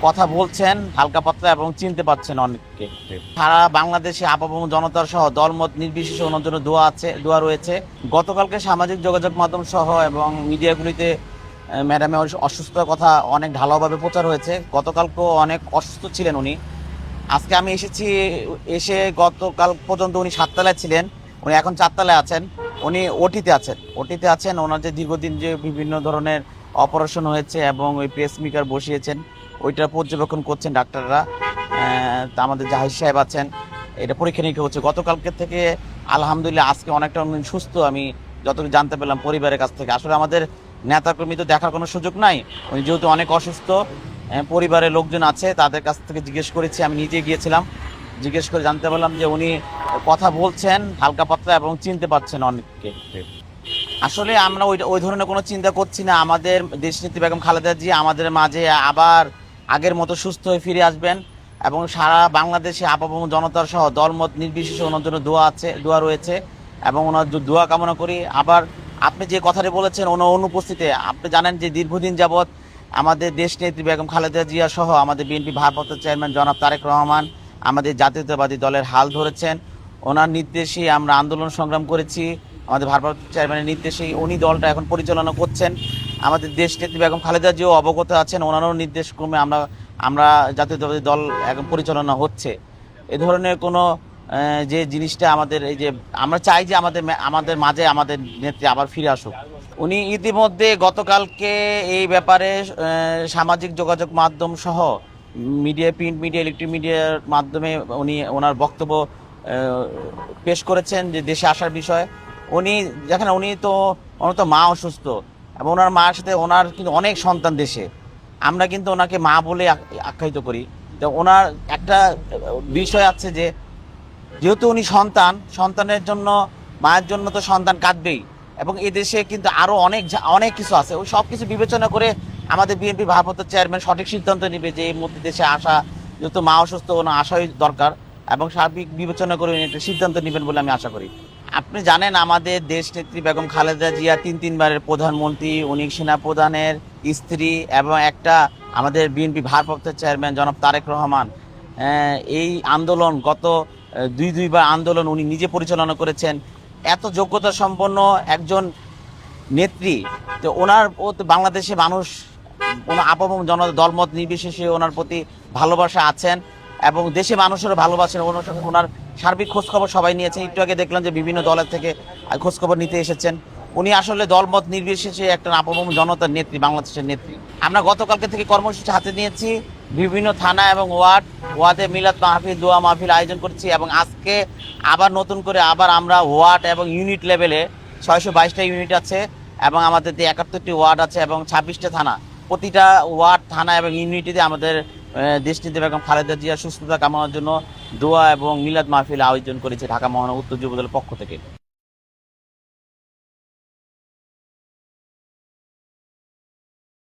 কথা বলছেন হালকা পাতলা এবং চিনতে পারছেন অনেককে। সারা বাংলাদেশে আপামর জনতার সহ দলমত নির্বিশেষে ওনার জন্য দোয়া রয়েছে। গতকালকে সামাজিক যোগাযোগ মাধ্যম সহ এবং মিডিয়াগুলিতে ম্যাডামের অসুস্থতার কথা অনেক ঢালাওভাবে প্রচার হয়েছে। গতকালকেও অনেক অসুস্থ ছিলেন উনি। আজকে আমি এসে গতকাল পর্যন্ত উনি 7 তলায় ছিলেন, উনি এখন 4 তলায় আছেন। উনি ওটিতে আছেন। ওনার যে দীর্ঘদিন যে বিভিন্ন ধরনের অপারেশন হয়েছে এবং ওই পেসমেকার বসিয়েছেন, ওইটা পর্যবেক্ষণ করছেন ডাক্তাররা। তা আমাদের জাহিদ সাহেব আছেন, এটা পরীক্ষা নিরীক্ষা হচ্ছে। গতকালকে থেকে আলহামদুলিল্লাহ আজকে অনেকটা উনি সুস্থ, আমি যতটুকু জানতে পারলাম পরিবারের কাছ থেকে। আসলে আমাদের নেতাকর্মী তো দেখার কোনো সুযোগ নাই, উনি যেহেতু অনেক অসুস্থ। পরিবারের লোকজন আছে, তাদের কাছ থেকে জিজ্ঞেস করেছি, আমি নিজে গিয়েছিলাম, জিজ্ঞেস করে জানতে পারলাম যে উনি কথা বলছেন হালকা পাতলা এবং চিনতে পারছেন অনেককে। আসলে আমরা ওই ধরনের কোনো চিন্তা করছি না। আমাদের দেশনেত্রী বেগম খালেদা জি আমাদের মাঝে আবার আগের মতো সুস্থ হয়ে ফিরে আসবেন এবং সারা বাংলাদেশে আপামর জনতার সহ দলমত নির্বিশেষে ওনার জন্য দোয়া রয়েছে এবং ওনার দোয়া কামনা করি। আবার আপনি যে কথাটি বলেছেন ওনার অনুপস্থিতিতে, আপনি জানেন যে দীর্ঘদিন যাবৎ আমাদের দেশনেত্রী বেগম খালেদা জিয়া সহ আমাদের বিএনপি ভারপ্রাপ্ত চেয়ারম্যান জনাব তারেক রহমান আমাদের জাতীয়তাবাদী দলের হাল ধরেছেন। ওনার নির্দেশেই আমরা আন্দোলন সংগ্রাম করেছি, আমাদের ভারপ্রাপ্ত চেয়ারম্যানের নির্দেশেই উনি দলটা এখন পরিচালনা করছেন। আমাদের দেশনেত্রী বেগম খালেদা জিও অবগত আছেন, ওনারও নির্দেশক্রমে আমরা জাতীয়তাবাদী দল এখন পরিচালনা হচ্ছে। এ ধরনের কোনো যে জিনিসটা আমাদের এই যে আমরা চাই যে আমাদের মাঝে আমাদের নেত্রী আবার ফিরে আসুক। উনি ইতিমধ্যে গতকালকে এই ব্যাপারে সামাজিক যোগাযোগ মাধ্যম সহ প্রিন্ট মিডিয়া, ইলেকট্রিক মিডিয়ার মাধ্যমে উনি ওনার বক্তব্য পেশ করেছেন যে দেশে আসার বিষয়ে। ওনার তো মা অসুস্থ এবং ওনার মার সাথে ওনার কিন্তু অনেক সন্তান দেশে, আমরা কিন্তু ওনাকে মা বলে আখ্যায়িত করি। তো ওনার একটা বিষয় আছে যে যেহেতু উনি সন্তানের জন্য, মায়ের জন্য তো সন্তান কাঁদবেই এবং এই দেশে কিন্তু আরও অনেক কিছু আছে। ওই সব কিছু বিবেচনা করে আমাদের বিএনপি ভারপ্রাপ্ত চেয়ারম্যান সঠিক সিদ্ধান্ত নেবে যে এই মধ্যে দেশে আসা, যেহেতু মা অসুস্থ ওনার আসাই দরকার এবং সার্বিক বিবেচনা করে উনি একটা সিদ্ধান্ত নেবেন বলে আমি আশা করি। আপনি জানেন আমাদের দেশনেত্রী বেগম খালেদা জিয়া তিনবারের প্রধানমন্ত্রী, উনি সেনাপ্রধানের স্ত্রী এবং একটা আমাদের বিএনপি ভারপ্রাপ্ত চেয়ারম্যান জনাব তারেক রহমান। এই আন্দোলন গত দুইবার আন্দোলন উনি নিজে পরিচালনা করেছেন। এত যোগ্যতা সম্পন্ন একজন নেত্রী, তো ওনার বাংলাদেশে মানুষ ওনার আপামর জনতা দলমত নির্বিশেষে ওনার প্রতি ভালোবাসা আছেন এবং দেশে মানুষেরও ভালোবাসেন। ওনার সার্বিক খোঁজখবর সবাই নিয়েছেন। একটু আগে দেখলাম যে বিভিন্ন দলের থেকে খোঁজখবর নিতে এসেছেন। উনি আসলে দলমত নির্বিশেষে একটা আপামর জনতার নেত্রী, বাংলাদেশের নেত্রী। আমরা গতকালকে থেকে কর্মসূচি হাতে নিয়েছি, বিভিন্ন থানা এবং ওয়ার্ডে মিলাদ মাহফিল, দোয়া মাহফিল আয়োজন করছি এবং আজকে আবার নতুন করে আমরা ওয়ার্ড এবং ইউনিট লেভেলে 622টা ইউনিট আছে এবং আমাদের 71টি ওয়ার্ড আছে এবং 26টা থানা। প্রতিটা ওয়ার্ড, থানা এবং ইউনিটিতে আমাদের দেশনেত্রী বেগম খালেদা জিয়ার সুস্থতা কামনার জন্য দোয়া এবং মিলাদ মাহফিল আয়োজন করেছে ঢাকা মহানগর উত্তর যুবদলের পক্ষ থেকে।